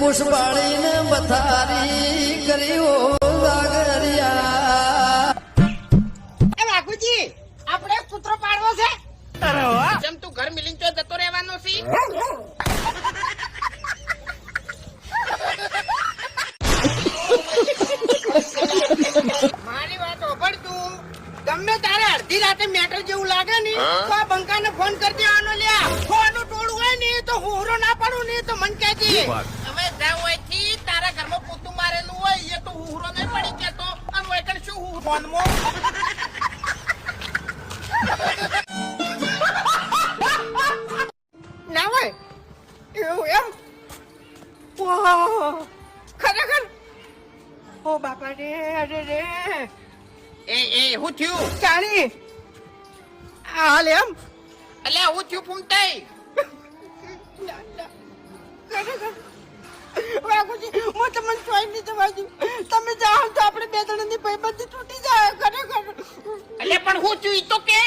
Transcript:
પુષ્પાળીને બથારી કર્યો જાગરિયા. એ વાઘુજી આપણે કૂતરો પાડવો છે. અરે વાહ, જેમ તું ઘર મિલીને તો જતો રહેવાનો છે. મારી વાત ઓભળ તું. ગમે તારે અડધી રાતે મેટર જેવું લાગે ને તો આ બંકાને ફોન કરી દેવાનો. લ્યા ફોનનું ટોળું હોય ને તો હું ના પાડું ને તો મન કહેજે. હવે જાવ અહીંથી. તારા ઘરમાં પોતું મારેલું હોય એ તો હુરો નહીં પડી કેતો અને વૈકણ શું હું ફોનમાં ના હોય એવું એમ. ખરેખર ઓ બાપા રે. અરે રે એ હું થયું જાણી હાલ એમ. એટલે હું થયું ફૂમતાઈ. હું તમને ચોઈ નહીં જવા દઉં. તમે જાઓ તો આપણે બે જણાની ભાઈબંધી તૂટી જાય. ખરેખર એટલે પણ હું થયું ઈ તો કે